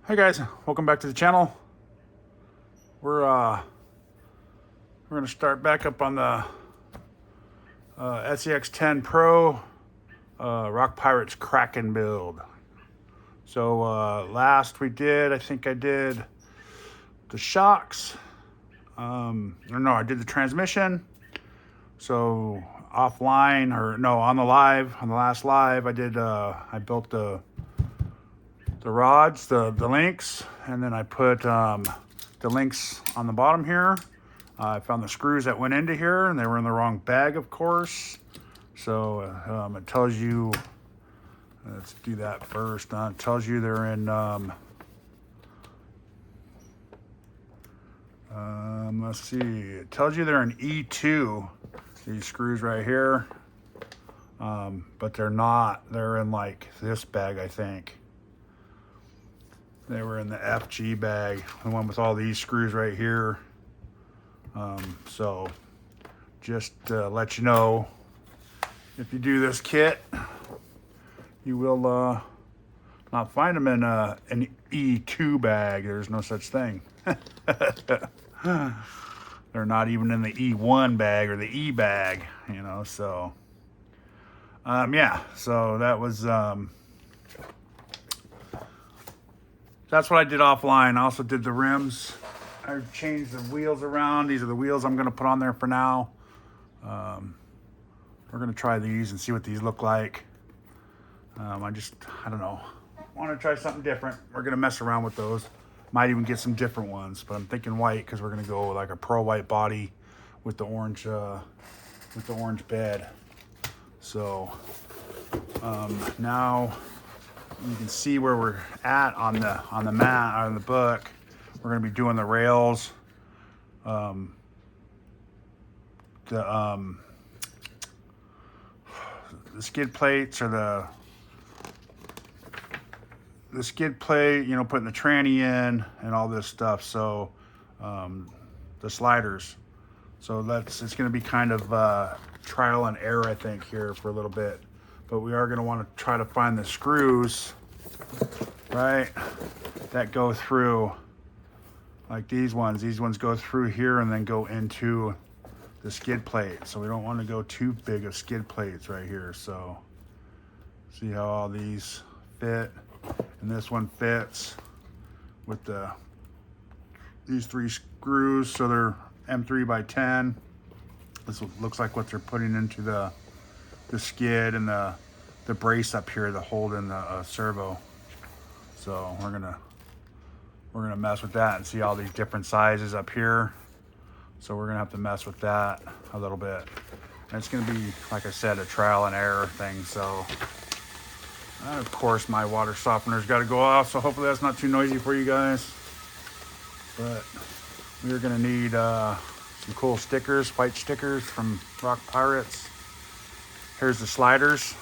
Hey guys, welcome back to the channel. We're gonna start back up on the SCX10 Pro Rock Pirates Kraken build. So last we did, I think I did the shocks. No, I did the transmission. So offline, or no, on the last live, I did. I built the rods, the links, and then I put the links on the bottom here. I found the screws that went into here, and they were in the wrong bag, of course. So it tells you, let's do that first. It tells you they're in, let's see, it tells you they're in E2, these screws right here. But they're not, they're in like this bag, I think. They were in the FG bag, the one with all these screws right here. So just to let you know, if you do this kit, you will not find them in an E2 bag. There's no such thing. They're not even in the E1 bag or the E bag, you know, so yeah, so that was that's what I did offline. I also did the rims. I changed the wheels around. These are the wheels I'm going to put on there for now. We're going to try these and see what these look like. I don't know. Want to try something different. We're going to mess around with those. Might even get some different ones, but I'm thinking white because we're going to go like a pro white body with the orange bed. So now you can see where we're at on the mat, on the book. We're going to be doing the rails, the skid plates, or the skid plate, you know, putting the tranny in and all this stuff. So the sliders. So it's going to be kind of trial and error, I think, here for a little bit. But we are going to want to try to find the screws, right, that go through, like these ones. These ones go through here and then go into the skid plate. So we don't want to go too big of skid plates right here. So see how all these fit, and this one fits with these three screws. So they're M3 by 10. This looks like what they're putting into the skid and the brace up here to hold in the servo. So we're gonna mess with that and see all these different sizes up here. So we're gonna have to mess with that a little bit. And it's gonna be, like I said, a trial and error thing. So and of course my water softener's got to go off. So hopefully that's not too noisy for you guys. But we're gonna need some cool stickers, white stickers from Rock Pirates. Here's the sliders.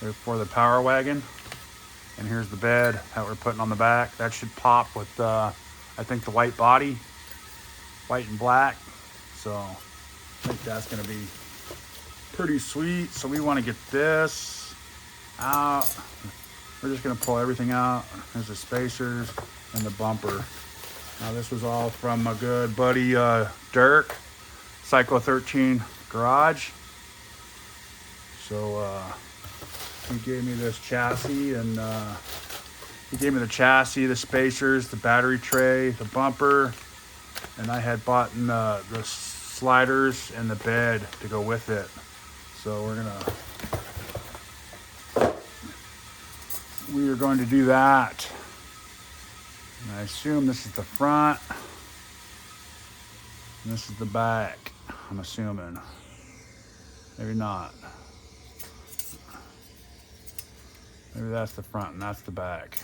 They're for the power wagon. And here's the bed that we're putting on the back. That should pop with, I think, the white body, white and black. So I think that's going to be pretty sweet. So we want to get this out. We're just going to pull everything out. There's the spacers and the bumper. Now this was all from my good buddy Dirk, Cycle 13 Garage. So he gave me this chassis, and he gave me the chassis, the spacers, the battery tray, the bumper, and I had bought the sliders and the bed to go with it. So we are going to do that. And I assume this is the front, and this is the back, I'm assuming. Maybe not. Maybe that's the front and that's the back.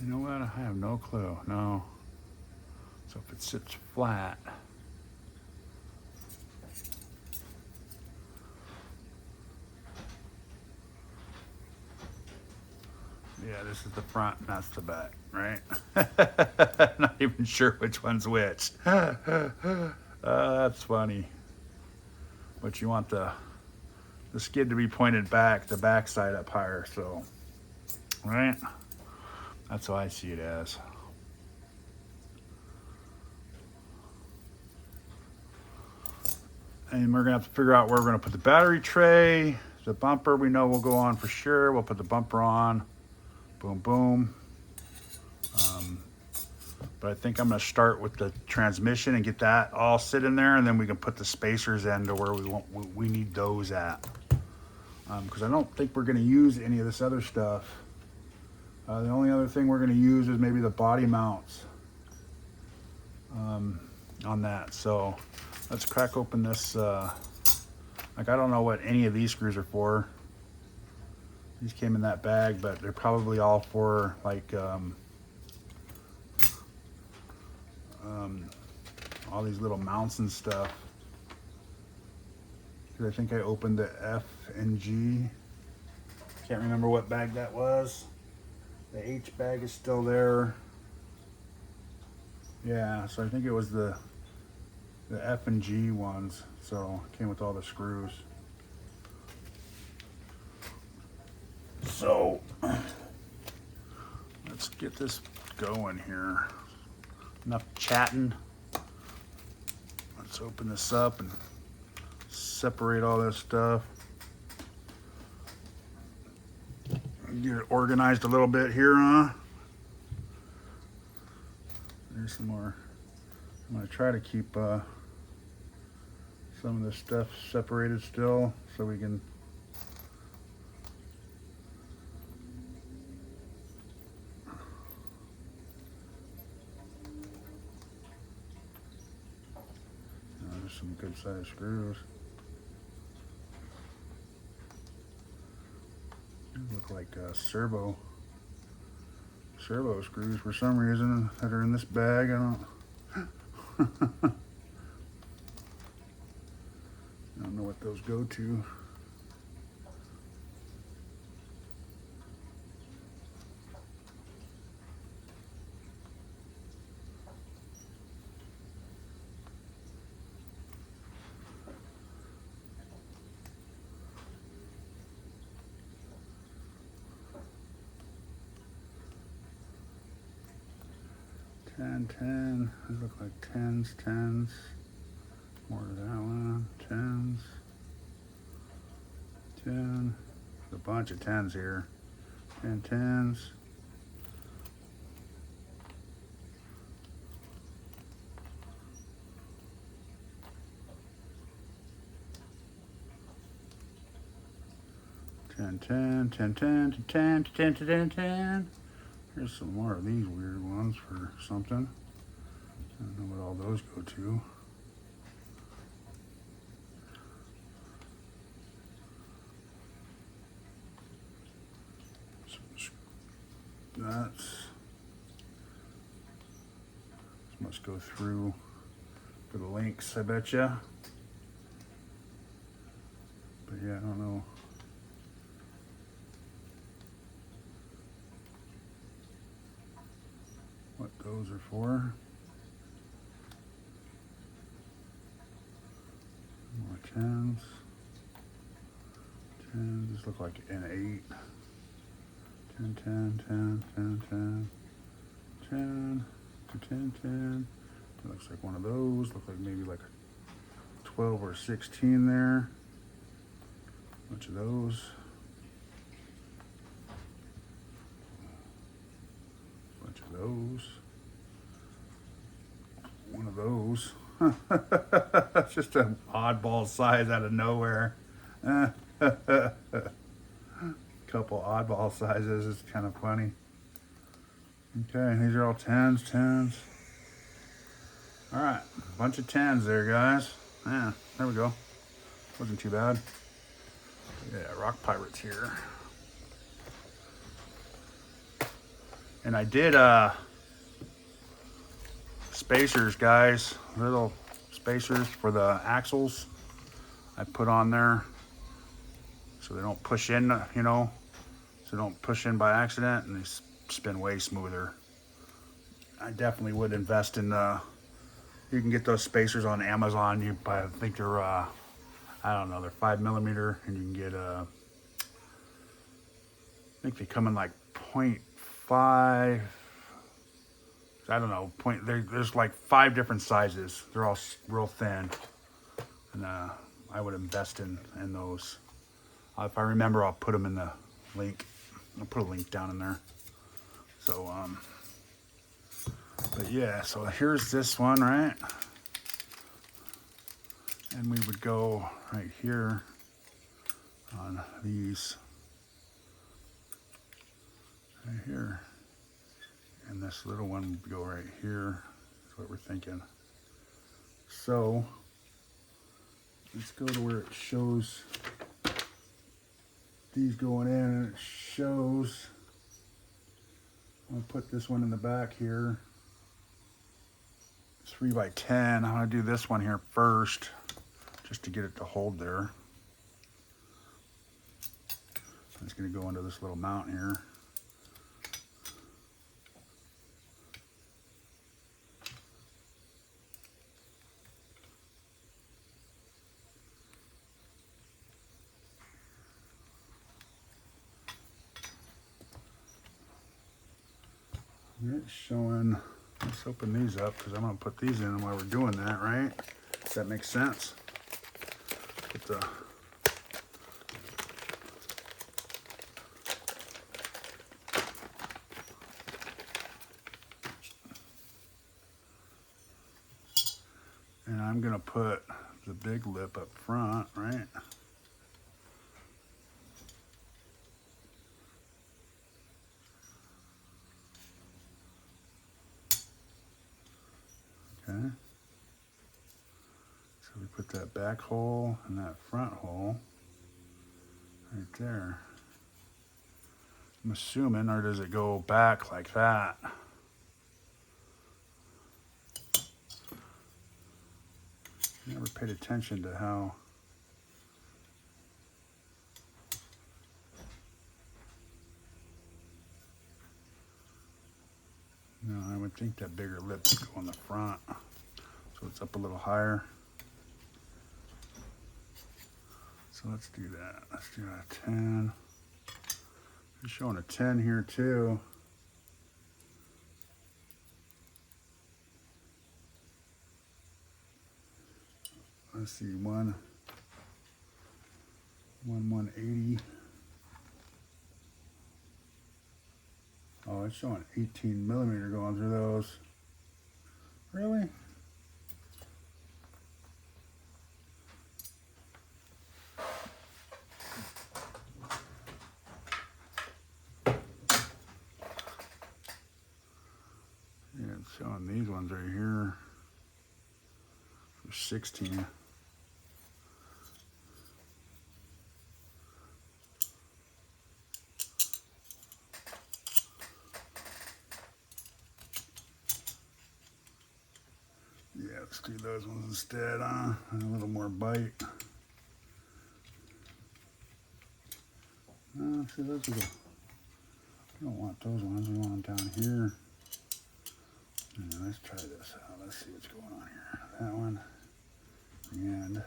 You know what? I have no clue. No. So if it sits flat. Yeah, this is the front and that's the back, right? Not even sure which one's which. That's funny. But you want the skid to be pointed back, the back side up higher. So right? That's how I see it as. And we're gonna have to figure out where we're gonna put the battery tray. The bumper we know will go on for sure. We'll put the bumper on. Boom, boom. But I think I'm gonna start with the transmission and get that all sit in there, and then we can put the spacers in to where we need those at. Because I don't think we're gonna use any of this other stuff. The only other thing we're gonna use is maybe the body mounts on that. So let's crack open this. Like, I don't know what any of these screws are for. These came in that bag, but they're probably all for like all these little mounts and stuff. Because I think I opened the F and G. Can't remember what bag that was. The H bag is still there. Yeah, so I think it was the F and G ones. So it came with all the screws. So let's get this going here. Enough chatting. Let's open this up and separate all this stuff. Get it organized a little bit here, huh? There's some more. I'm gonna try to keep some of this stuff separated still, so we can. There's some good sized screws. These look like servo screws for some reason that are in this bag. I don't I don't know what those go to. Ten. These look like tens. More to that one. Tens. 10. There's a bunch of tens here. 10 tens. Ten. Here's some more of these weird ones for something. I don't know what all those go to. Nuts. This must go through for the links, I bet ya. But yeah, I don't know. What those are for. More tens. These look like an 8. 10. It looks like one of those. Looks like maybe like a 12 or 16 there. Bunch of those. Bunch of those. One of those. It's just an oddball size out of nowhere. Couple oddball sizes. It's kind of funny. Okay, these are all tens. All right, bunch of tens there, guys. Yeah, there we go. Wasn't too bad. Yeah, Rock Pirates here. And I did spacers, guys. Little spacers for the axles. I put on there so they don't push in, you know. So they don't push in by accident, and they spin way smoother. I definitely would invest in you can get those spacers on Amazon. You buy, I think they're I don't know, they're 5mm, and you can get I think they come in like 0.5. I don't know. There's like 5 different sizes. They're all real thin, and I would invest in those. If I remember, I'll put them in the link. I'll put a link down in there. So but yeah. So here's this one, right? And we would go right here on these. Right here. And this little one would go right here. That's what we're thinking. So let's go to where it shows these going in, and it shows, I'll put this one in the back here. 3 by 10. I'm gonna do this one here first, just to get it to hold there. It's gonna go into this little mount here. It's showing, let's open these up because I'm going to put these in while we're doing that, right? Does that make sense? Put the, and I'm going to put the big lip up front, right? Okay. So we put that back hole and that front hole right there. I'm assuming, or does it go back like that? Never paid attention to how. No, I would think that bigger lip would go on the front, so it's up a little higher. So let's do that. Let's do a 10. It's showing a 10 here too. Let's see, 180. Oh, it's showing 18 millimeter going through those. Really? Yeah, it's showing these ones right here. 16. Yeah, let's do those ones instead, and a little more bite. No, see, those are the, we don't want those ones, we want them down here. Yeah, let's try this out. Let's see what's going on here. That one, and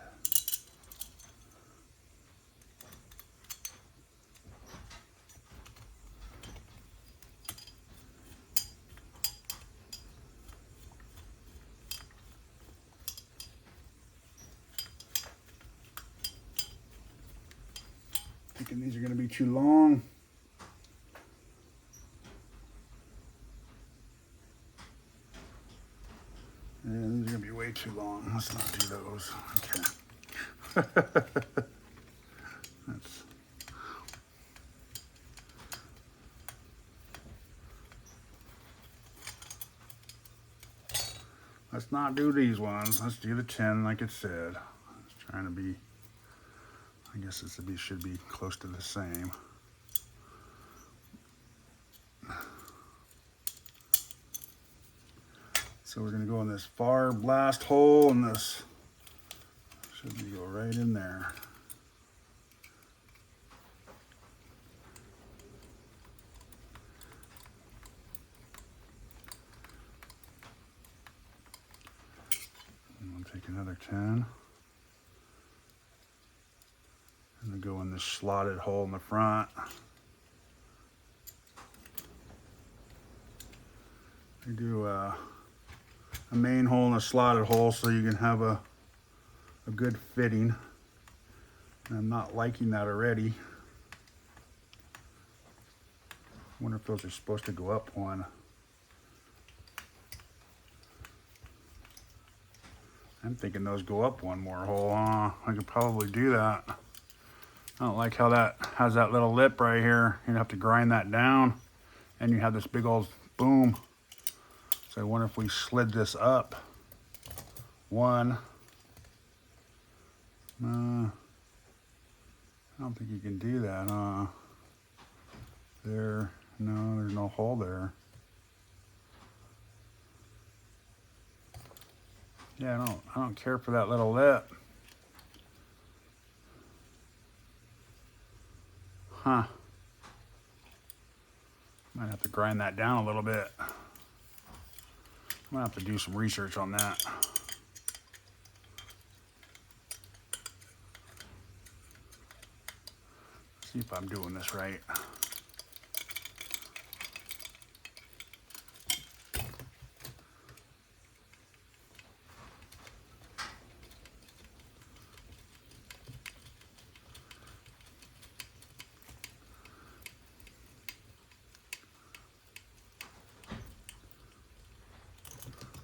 thinking these are going to be too long. Yeah, these are going to be way too long. Let's not do those. Okay. Let's not do these ones. Let's do the 10 like it said. It's trying to be, I guess this should be close to the same. So we're going to go in this far blast hole, and this should go right in there. And we'll take another 10. And then go in this slotted hole in the front. They do a main hole and a slotted hole so you can have a good fitting. And I'm not liking that already. I wonder if those are supposed to go up one. I'm thinking those go up one more hole. I could probably do that. I don't like how that has that little lip right here. You'd have to grind that down and you have this big old boom. So I wonder if we slid this up one. I don't think you can do that. There, no, there's no hole there. Yeah, I don't care for that little lip. Huh. Might have to grind that down a little bit. I'm gonna have to do some research on that. See if I'm doing this right.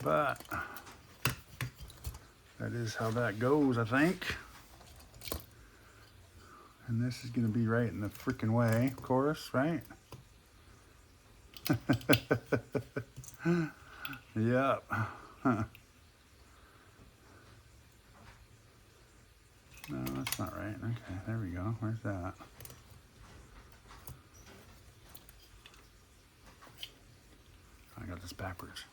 But that is how that goes, I think. And this is going to be right in the freaking way, of course, right? Yep. Huh. No, that's not right. Okay, there we go. Where's that? I got this backwards.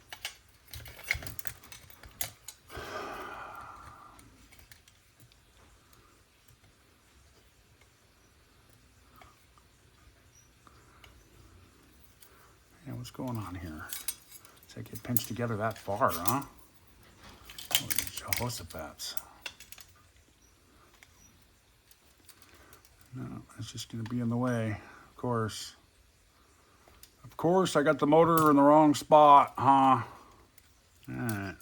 What's going on here? It's like it pinched together that far, huh? Holy Jehoshaphat's. No, it's just going to be in the way, of course. Of course, I got the motor in the wrong spot, huh? Alright.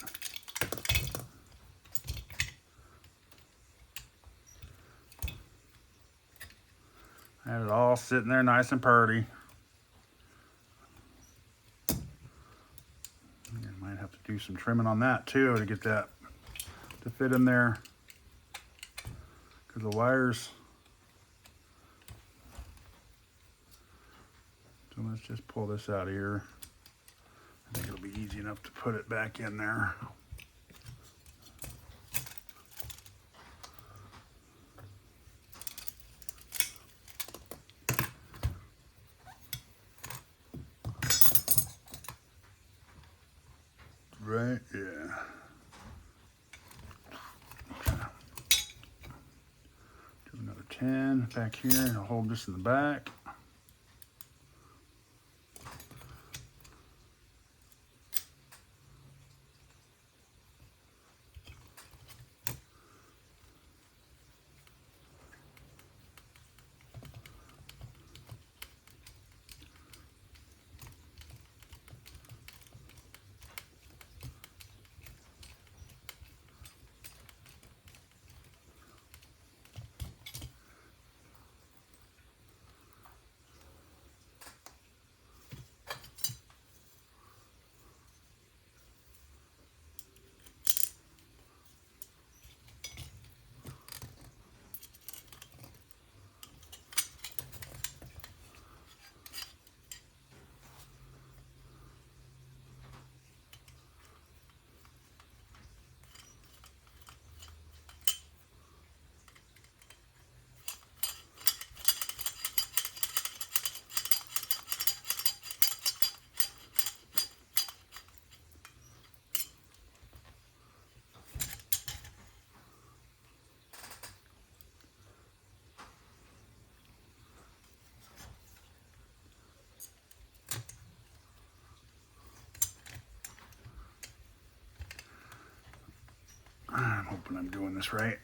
I had it all sitting there nice and pretty. Might have to do some trimming on that too to get that to fit in there, because the wires. So let's just pull this out of here. I think it'll be easy enough to put it back in there. Right, yeah. Okay. Do another 10 back here, and I'll hold this in the back. I'm hoping I'm doing this right.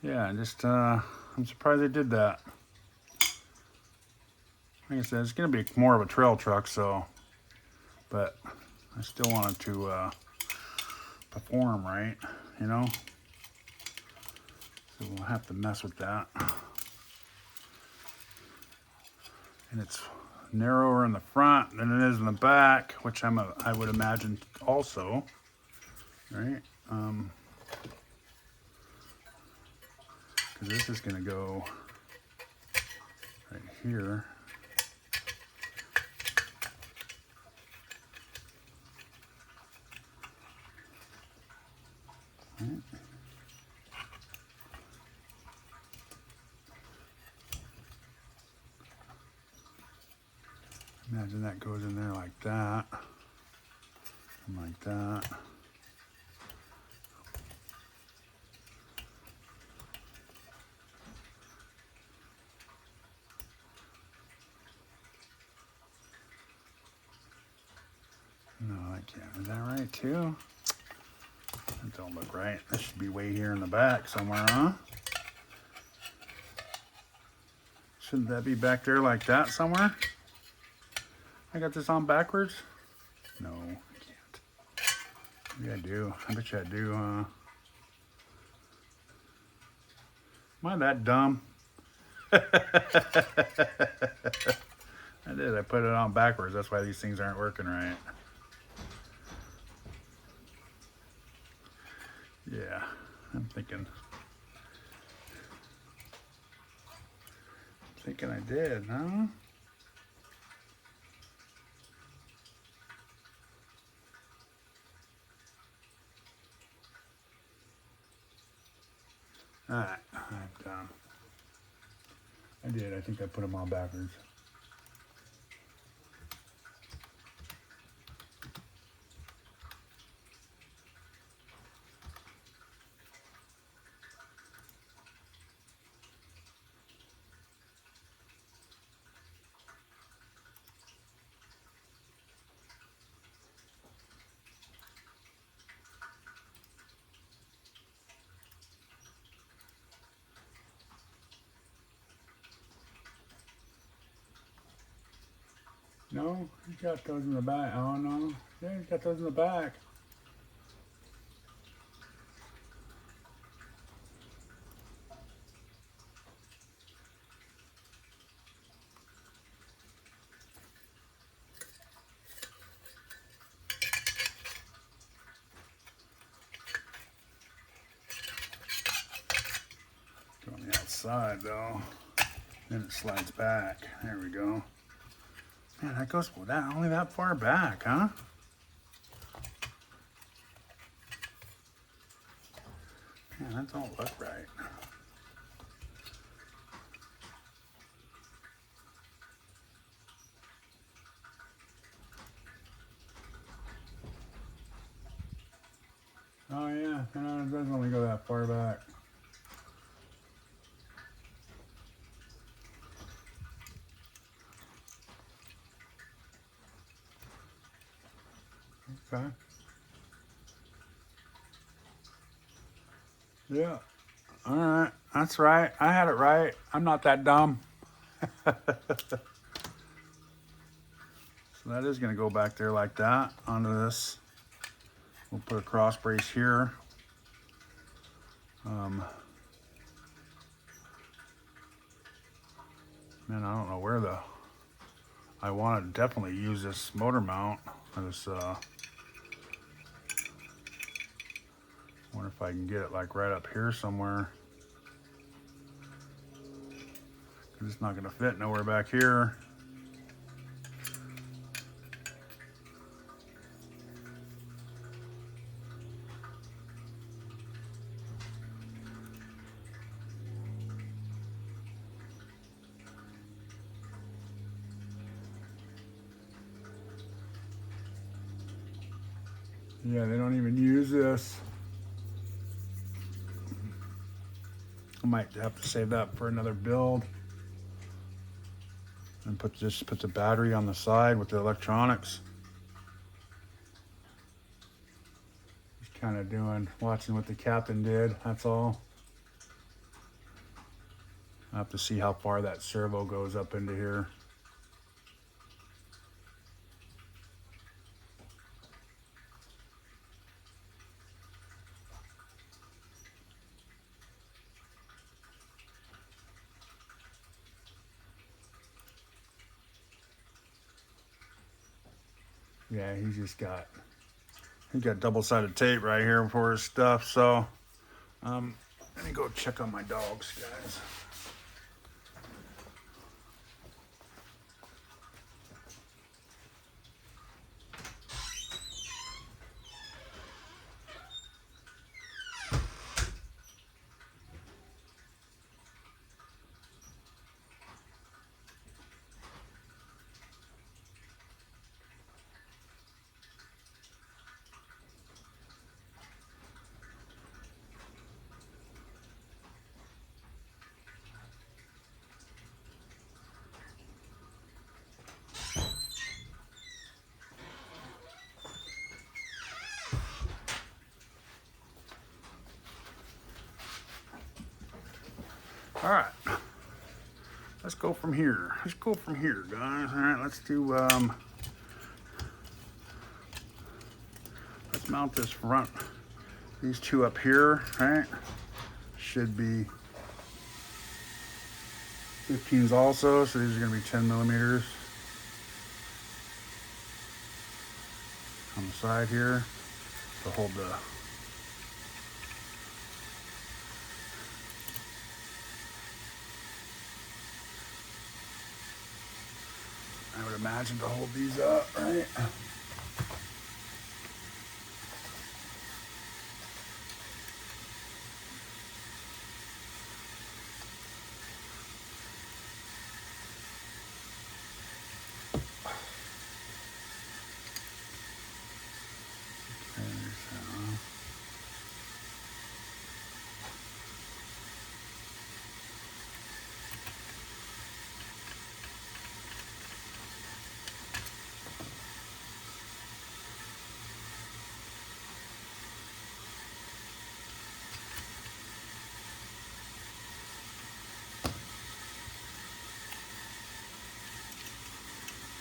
yeah, just I'm surprised they did that. Like I said, it's gonna be more of a trail truck, so, but I still wanted to perform right, you know. So we'll have to mess with that. And it's narrower in the front than it is in the back, which I would imagine also, right? Because this is going to go right here. Right. Imagine that goes in there like that, and like that. No, I can't. Is that right too? That don't look right. That should be way here in the back somewhere, huh? Shouldn't that be back there like that somewhere? I got this on backwards? No, I can't. Maybe I do. I bet you I do, huh? Am I that dumb? I did. I put it on backwards. That's why these things aren't working right. Yeah, I'm thinking I did, huh? Alright, I'm done. I did. I think I put them on backwards. No, you got those in the back. Oh no, yeah, you got those in the back. Go on the outside though. Then it slides back. There we go. Man, that goes only that far back, huh? Man, that don't look right. Oh yeah, it does only go that far back. Okay. Yeah. All right. That's right. I had it right. I'm not that dumb. So that is going to go back there like that onto this. We'll put a cross brace here. Man, I don't know where I want to definitely use this motor mount. Wonder if I can get it like right up here somewhere. Cause it's not gonna fit nowhere back here. Yeah, they don't even use this. I might have to save that for another build. And put the battery on the side with the electronics. Just kind of watching what the captain did, that's all. I'll have to see how far that servo goes up into here. Yeah, he got double-sided tape right here for his stuff. So let me go check on my dogs, guys. All right, let's go from here. Let's go from here, guys. All right, let's do, let's mount this front, these two up here, right? Should be 15s also, so these are gonna be 10 millimeters. On the side here to hold the I would imagine to hold these up, right?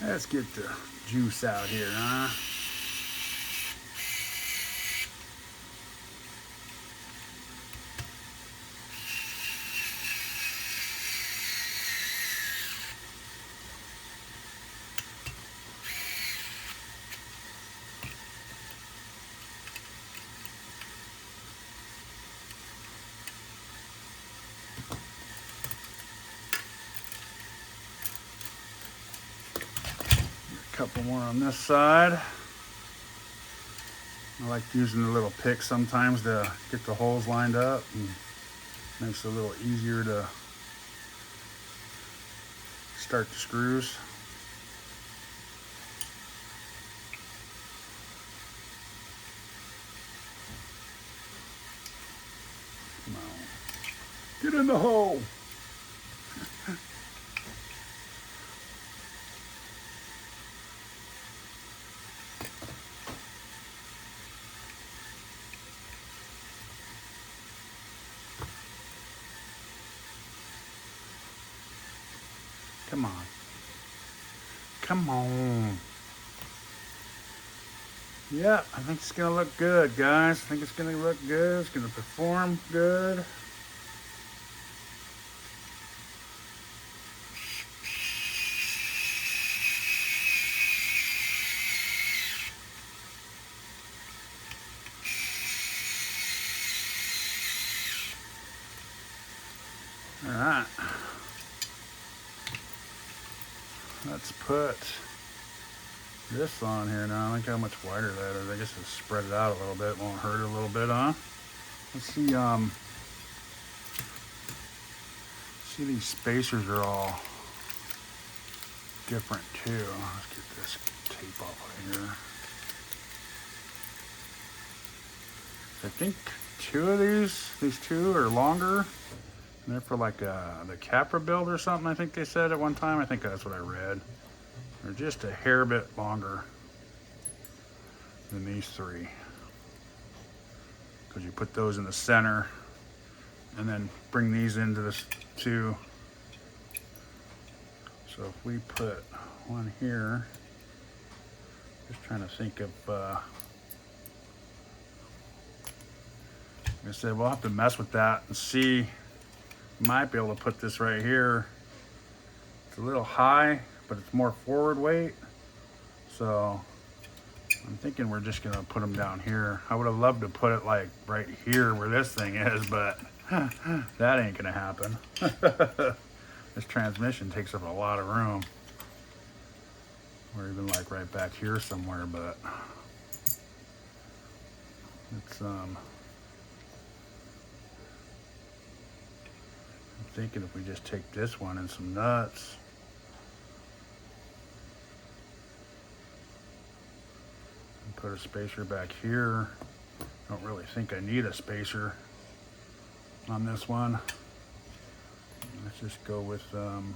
Let's get the juice out here, huh? Couple more on this side. I like using the little pick sometimes to get the holes lined up, and makes it a little easier to start the screws. Come on, get in the hole. Come on. Come on. Yeah, I think it's gonna look good, guys. I think it's gonna look good. It's gonna perform good. All right. Let's put this on here now. Look how much wider that is. I guess it's spread it out a little bit. Won't hurt it a little bit, huh? Let's see. See, these spacers are all different too. Let's get this tape off of here. I think two of these two are longer. And they're for like the Capra build or something, I think they said at one time. I think that's what I read. They're just a hair bit longer than these three. Because you put those in the center and then bring these into this two So if we put one here, just trying to think of, like I said, we'll have to mess with that and see. Might be able to put this right here. It's a little high, but it's more forward weight. So I'm thinking we're just gonna put them down here. I would have loved to put it like right here where this thing is, but that ain't gonna happen. This transmission takes up a lot of room. Or even like right back here somewhere, but it's I'm thinking if we just take this one and some nuts. And put a spacer back here. Don't really think I need a spacer on this one. Let's just go with 10.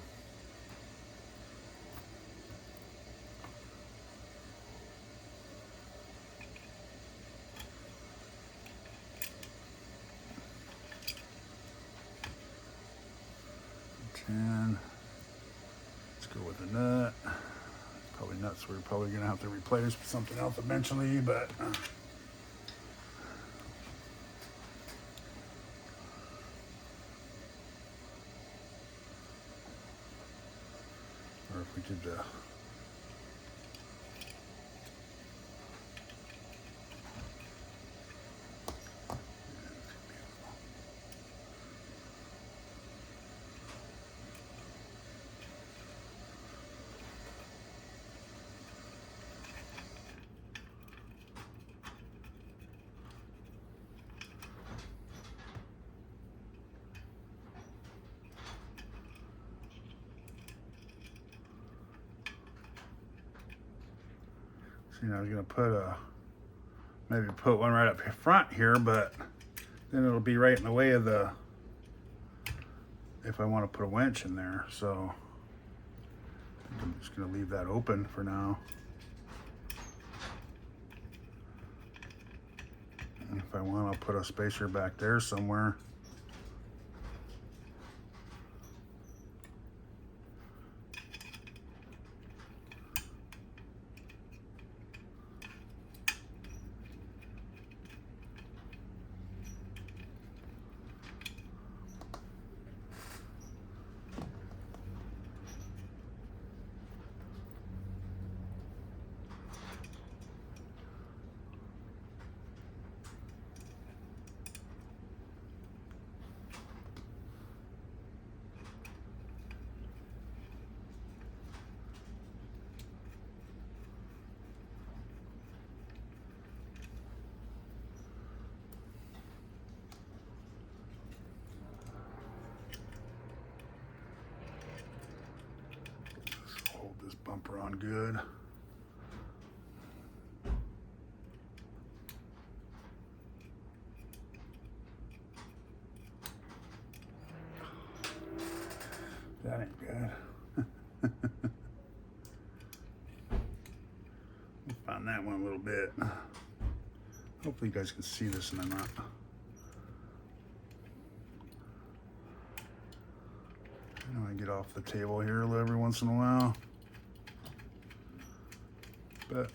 Let's go with a nut. Probably nuts we're probably gonna have to replace with something else eventually, but or if we did the see, I was gonna put maybe put one right up front here, but then it'll be right in the way of the, if I want to put a winch in there. So I'm just gonna leave that open for now. And if I want, I'll put a spacer back there somewhere. This bumper on good. That ain't good. Found that one a little bit. Hopefully you guys can see this and I'm not. I know I get off the table here every once in a while. But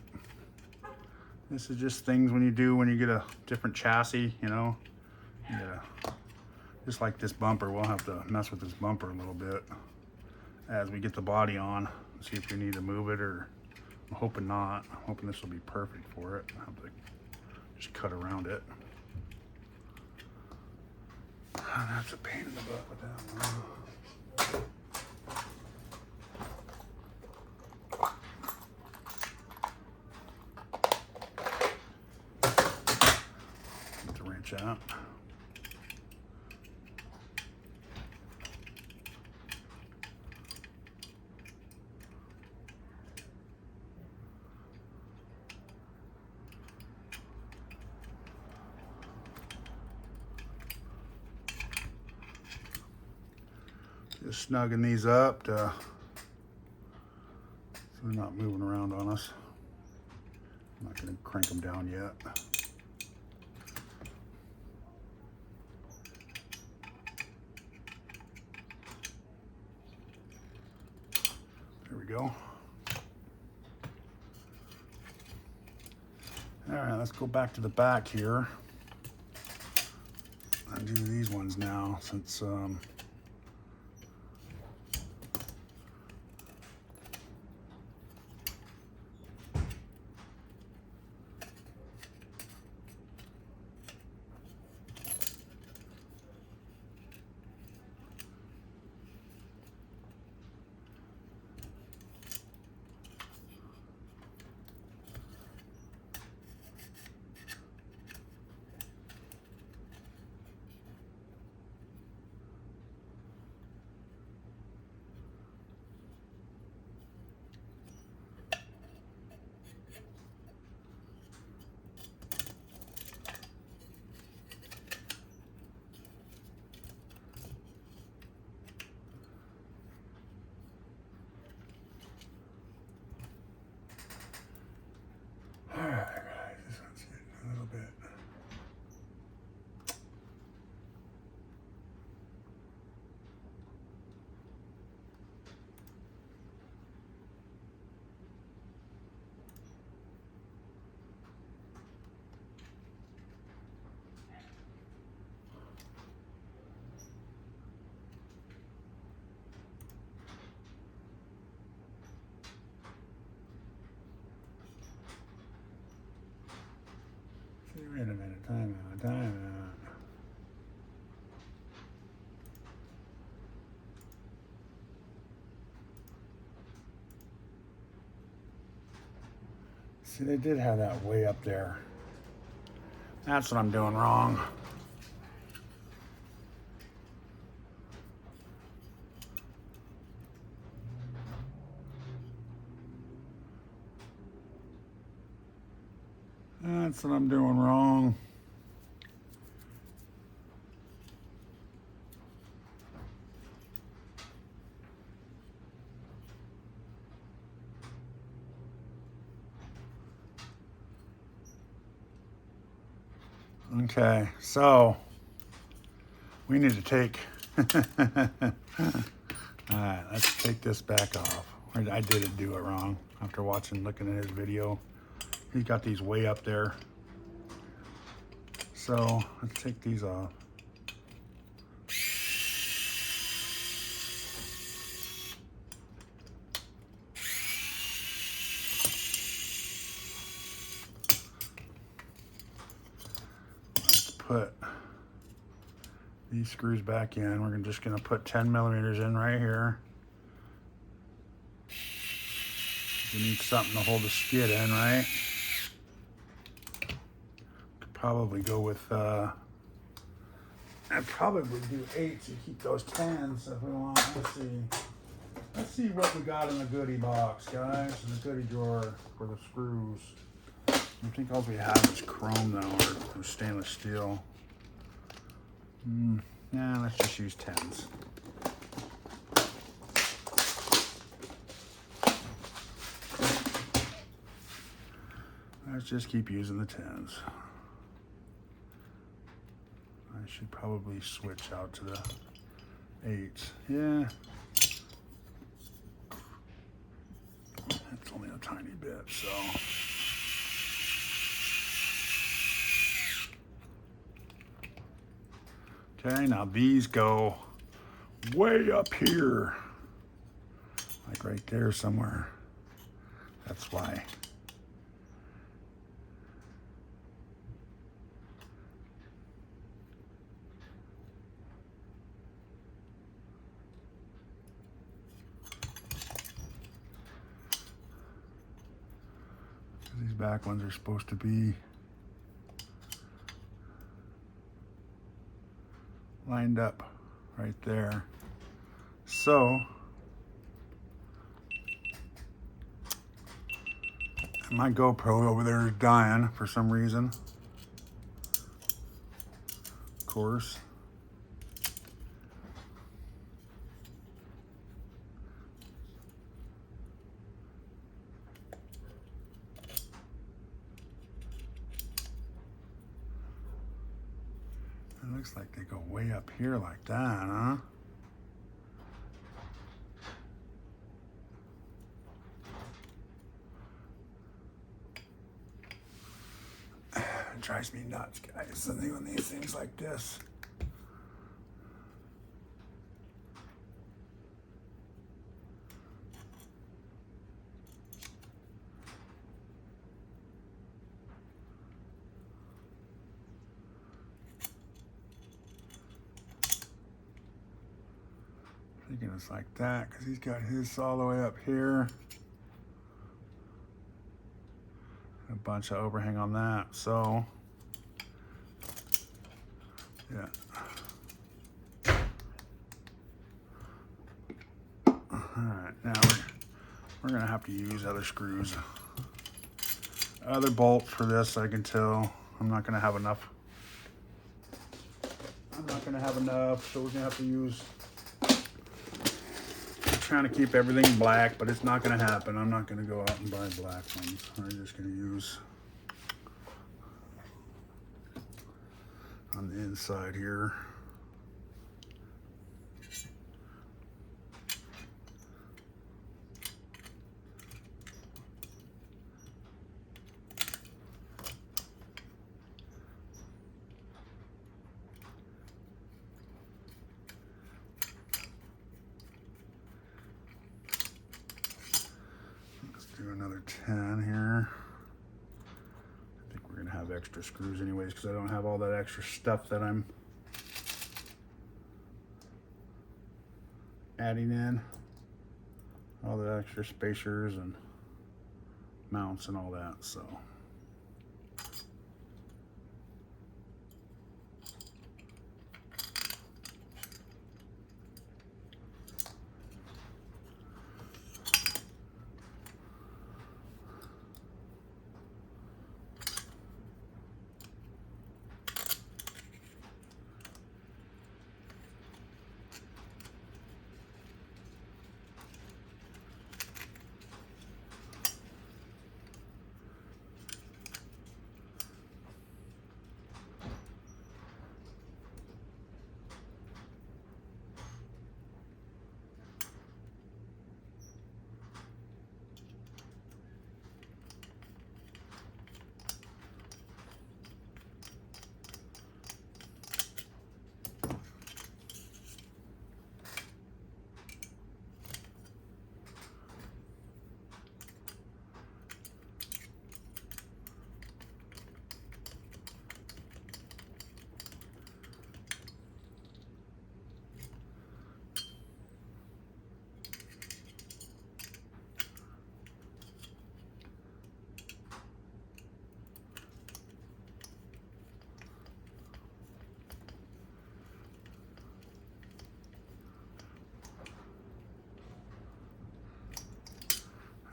this is just things when you do when you get a different chassis, you know. Yeah. Just like this bumper, we'll have to mess with this bumper a little bit as we get the body on. See if we need to move it, or I'm hoping not. I'm hoping this will be perfect for it. I'll have to just cut around it. That's a pain in the butt with that one. Out. Just snugging these up so they're not moving around on us. I'm not going to crank them down yet. There we go. All right, let's go back to the back here and do these ones now since wait a minute, time out. See, they did have that way up there. That's what I'm doing wrong. That's what I'm doing wrong. Okay, so we need to take, all right, let's take this back off. I did do it wrong after looking at his video. He's got these way up there. So let's take these off. Let's put these screws back in. We're just gonna put 10 millimeters in right here. We need something to hold the skid in, right? Could probably go with, I'd probably do 8s to keep those 10s if we want. Let's see what we got in the goodie box, guys, in the goodie drawer for the screws. I think all we have is chrome though, or stainless steel. Yeah, let's just use 10s. Let's just keep using the 10s. I should probably switch out to the 8s. Yeah. It's only a tiny bit, so. Okay, now these go way up here. Like right there somewhere. That's why. These back ones are supposed to be lined up right there. So my GoPro over there is dying for some reason. Of course. It looks like they go way up here like that, huh? It drives me nuts, guys, doing these things like this. Thinking it's like that because he's got his all the way up here. A bunch of overhang on that, so yeah. Alright, now we're gonna have to use other screws. Other bolts for this, I can tell. I'm not gonna have enough. So we're gonna have to use. I'm trying to keep everything black, but it's not gonna happen. I'm not gonna go out and buy black ones. I'm just gonna use on the inside here. Do another 10 here. I think we're gonna have extra screws anyways because I don't have all that extra stuff that I'm adding in. All the extra spacers and mounts and all that, so.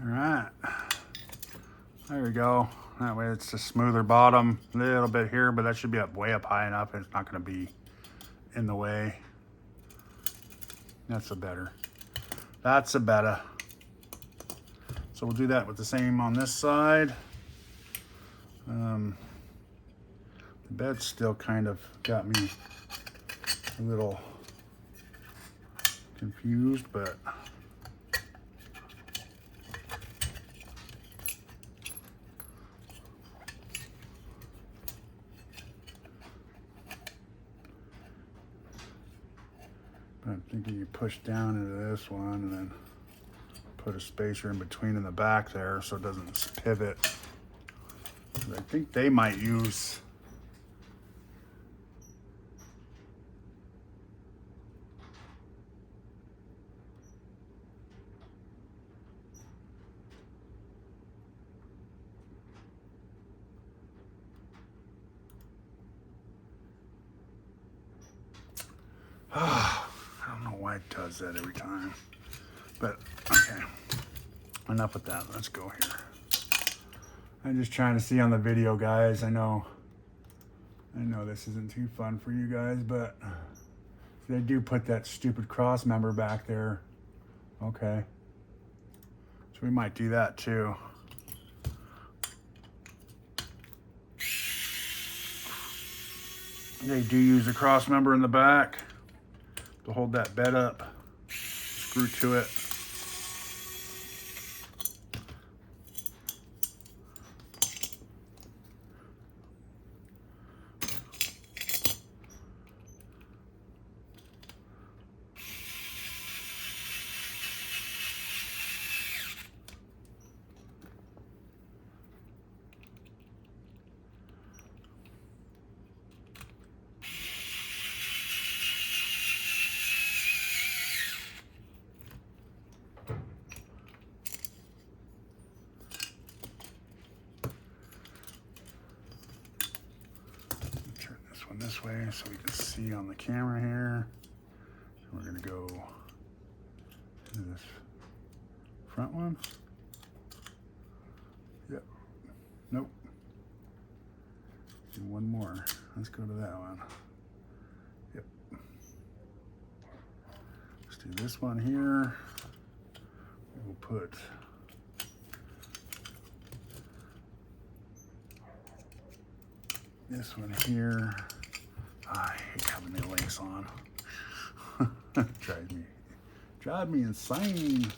All right, there we go. That way it's a smoother bottom, a little bit here, but that should be way up high enough. It's not gonna be in the way. That's a better. So we'll do that with the same on this side. The bed still kind of got me a little confused, but I'm thinking you push down into this one and then put a spacer in between in the back there so it doesn't pivot. I think they might use I don't know why it does that every time, but okay, enough with that. Let's go here. I'm just trying to see on the video, guys. I know this isn't too fun for you guys, but they do put that stupid cross member back there. Okay, so we might do that too. They do use a cross member in the back to hold that bed up, screw to it. this way so we can see on the camera here. So we're gonna go to this front one. Yep. Nope. Do one more. Let's go to that one. Yep. Let's do this one here. We'll put this one here. I hate having the links on. Drive me insane.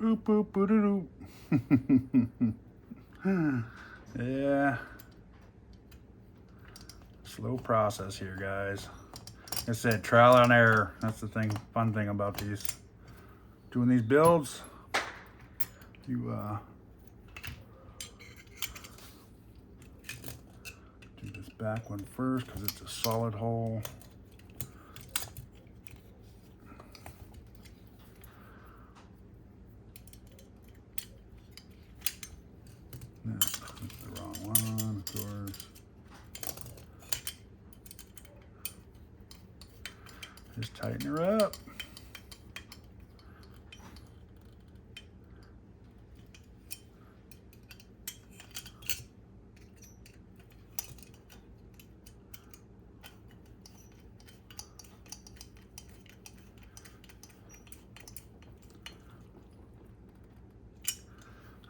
Boop, boop, boo-doo-doo. Yeah. Slow process here, guys. Like I said, trial and error. That's the fun thing about doing these builds. You do this back one first because it's a solid hole. No, that's the wrong one, of course. Just tighten her up.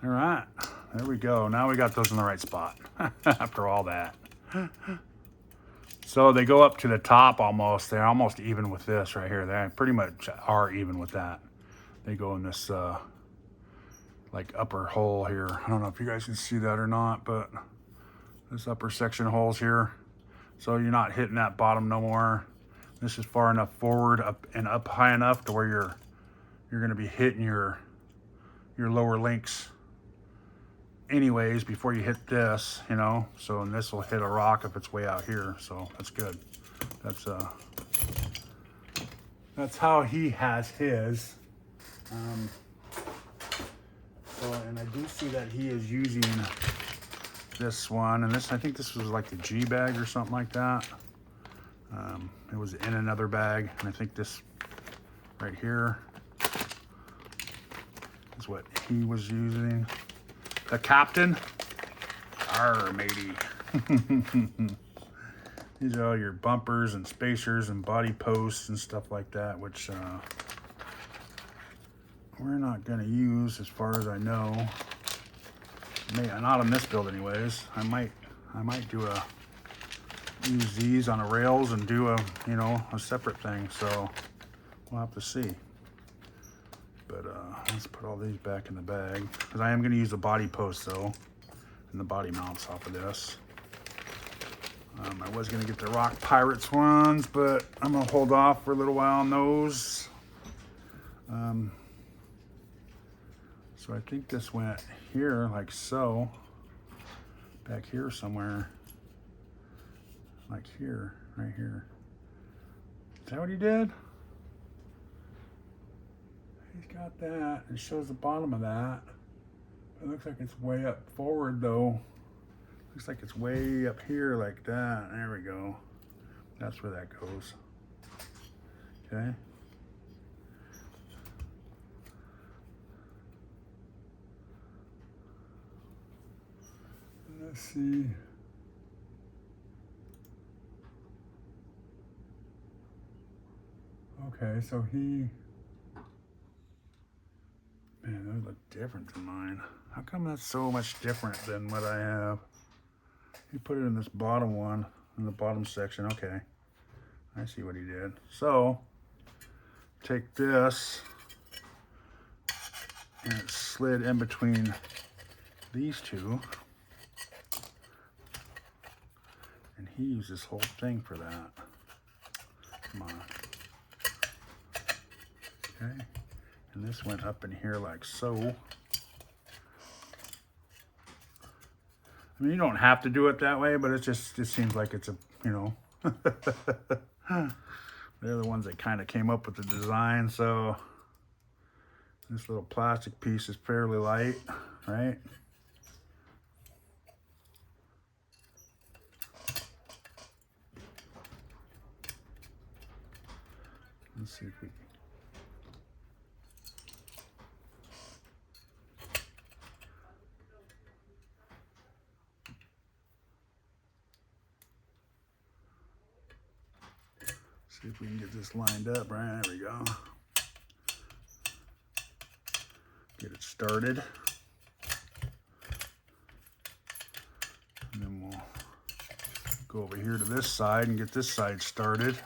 All right, there we go. Now we got those in the right spot after all that. So they go up to the top almost. They're almost even with this right here. They pretty much are even with that. They go in this like upper hole here. I don't know if you guys can see that or not, but this upper section holes here. So you're not hitting that bottom no more. This is far enough forward up and up high enough to where you're gonna be hitting your lower links anyways before you hit this, you know. So, and this will hit a rock if it's way out here, so that's good. That's how he has his. So, and I do see that he is using this one, and this, I think this was like the G bag or something like that. It was in another bag, and I think this right here is what he was using. The captain. Arr, matey. These are all your bumpers and spacers and body posts and stuff like that, which we're not going to use as far as I know. Not on this build anyways. I might use these on the rails and do a separate thing, so we'll have to see. But let's put all these back in the bag because I am going to use the body post though and the body mounts off of this. I was going to get the Rock Pirates ones, but I'm going to hold off for a little while on those. So I think this went here like so, back here somewhere, like here, right here. Is that what he did? He's got that. It shows the bottom of that. It looks like it's way up forward though. Looks like it's way up here like that. There we go. That's where that goes. Okay. Let's see. Okay, so man, those look different than mine. How come that's so much different than what I have? He put it in this bottom one, in the bottom section. Okay, I see what he did. So, take this, and it slid in between these two. And he used this whole thing for that. Come on. Okay, and this went up in here like so. I mean, you don't have to do it that way, but it seems like it's a, you know, they're the ones that kind of came up with the design. So this little plastic piece is fairly light, right? Let's see if we can. See if we can get this lined up, right? There we go. Get it started. And then we'll go over here to this side and get this side started.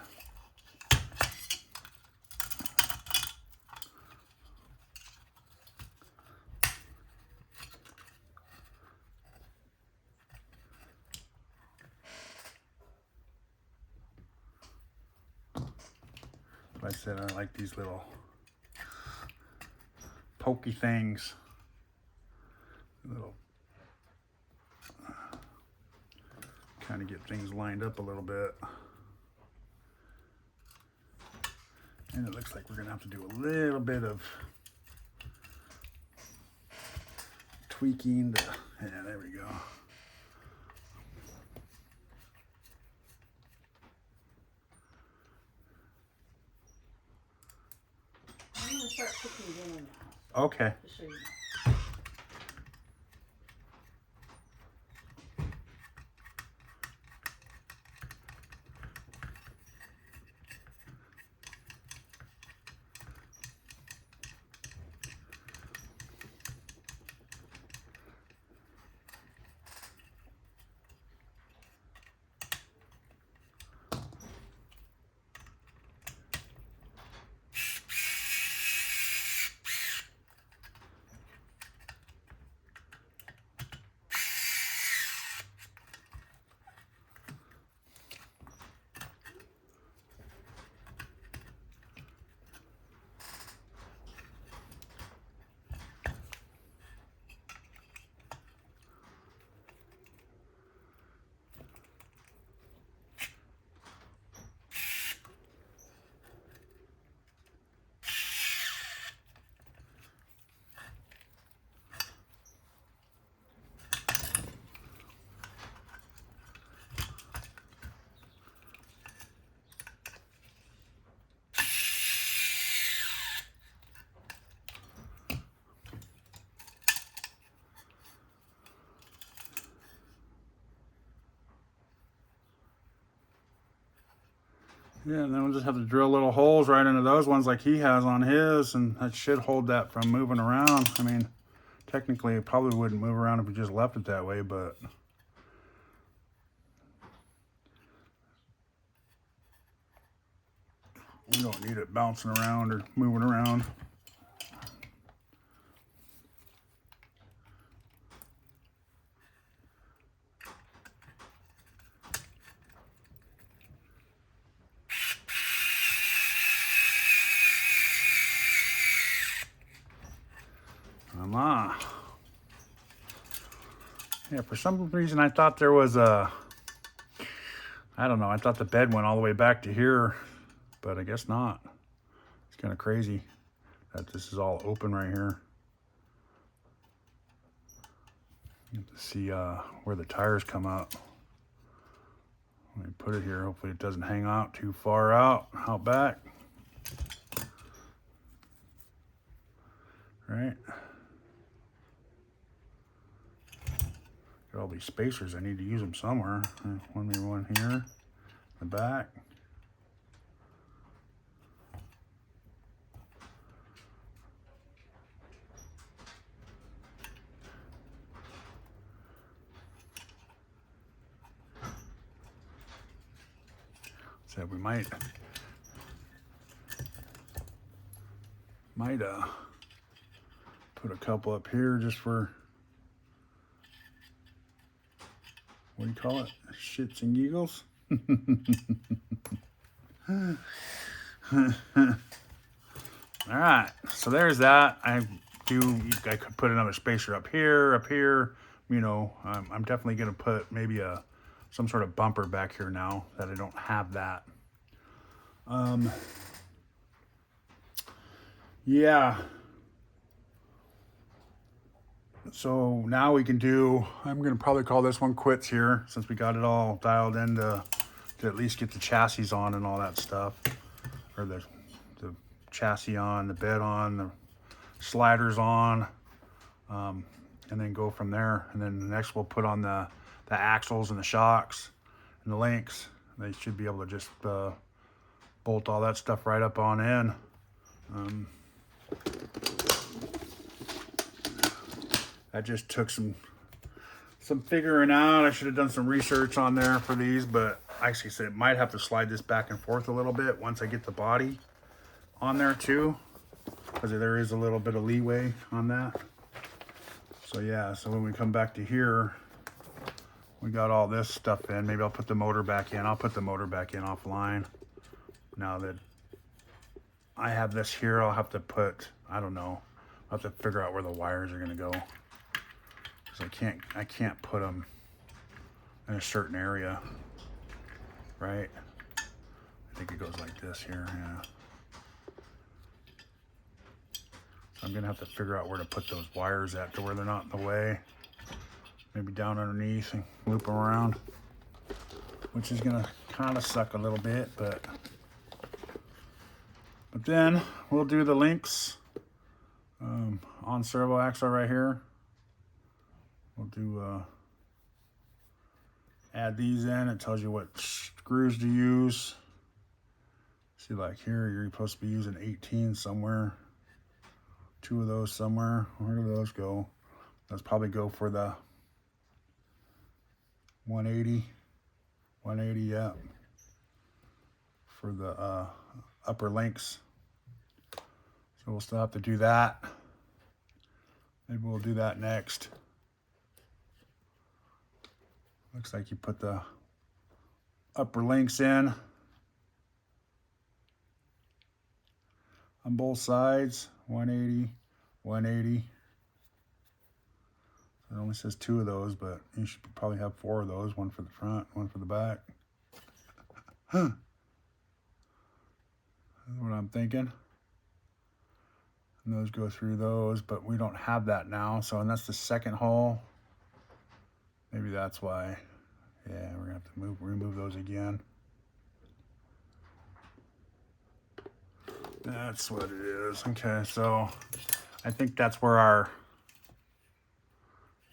Like I said, I like these little pokey things. Little kind of get things lined up a little bit. And it looks like we're gonna have to do a little bit of tweaking to, yeah, there we go. I'm gonna start cooking dinner now. Okay. To show you. Yeah, and then we'll just have to drill little holes right into those ones like he has on his, and that should hold that from moving around. I mean, technically it probably wouldn't move around if we just left it that way, but we don't need it bouncing around or moving around. Yeah, for some reason I thought there was a, I don't know, I thought the bed went all the way back to here, but I guess not. It's kind of crazy. that this is all open right here. You have to see where the tires come out. Let me put it here. Hopefully it doesn't hang out too far out back. Right. Got all these spacers. I need to use them somewhere. Maybe one here, in the back. So we might put a couple up here just for, what do you call it? Shits and giggles. All right, so there's that. I could put another spacer up here. You know, I'm definitely gonna put maybe some sort of bumper back here now that I don't have that. Yeah. So now we can do, I'm gonna probably call this one quits here since we got it all dialed in to at least get the chassis on and all that stuff. Or the chassis on, the bed on, the sliders on, and then go from there. And then next we'll put on the axles and the shocks and the links. They should be able to just bolt all that stuff right up on in. That just took some figuring out. I should have done some research on there for these, but actually said it might have to slide this back and forth a little bit once I get the body on there too, because there is a little bit of leeway on that. So yeah, so when we come back to here, we got all this stuff in. Maybe I'll put the motor back in. I'll put the motor back in offline. Now that I have this here, I'll have to put, I don't know, I'll have to figure out where the wires are gonna go. Because I can't put them in a certain area, right? I think it goes like this here, yeah. So I'm gonna have to figure out where to put those wires at to where they're not in the way. Maybe down underneath and loop them around, which is gonna kind of suck a little bit, but then we'll do the links on servo axle right here. We'll do add these in. It tells you what screws to use. See, like here, you're supposed to be using 18 somewhere. 2 of those somewhere. Where do those go? Those probably go for the 180. 180, yeah. For the upper links. So we'll still have to do that. Maybe we'll do that next. Looks like you put the upper links in on both sides. 180, 180. It only says 2 of those, but you should probably have 4 of those. 1 for the front, 1 for the back. That's what I'm thinking. And those go through those, but we don't have that now. So, and that's the second hole. Maybe that's why. Yeah, we're gonna have to remove those again. That's what it is. Okay, so I think that's where our,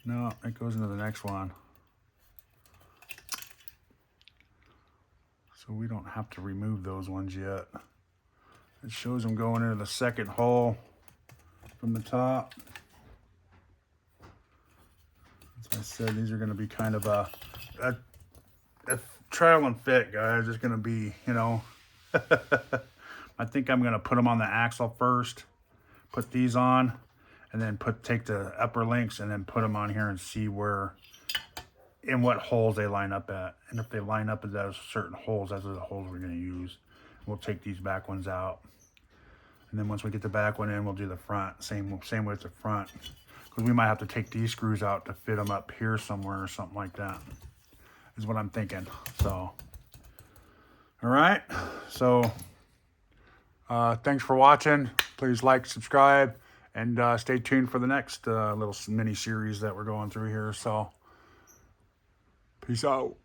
no, it goes into the next one. So we don't have to remove those ones yet. It shows them going into the second hole from the top. As I said, these are going to be kind of a trial and fit, guys. It's going to be, you know, I think I'm going to put them on the axle first, put these on, and then take the upper links and then put them on here and see where, in what holes they line up at. And if they line up at those certain holes, those are the holes we're going to use. We'll take these back ones out. And then once we get the back one in, we'll do the front. Same with the front. Because we might have to take these screws out to fit them up here somewhere or something like that. Is what I'm thinking. So, all right. So, thanks for watching. please like, subscribe, and stay tuned for the next little mini series that we're going through here. So, peace out.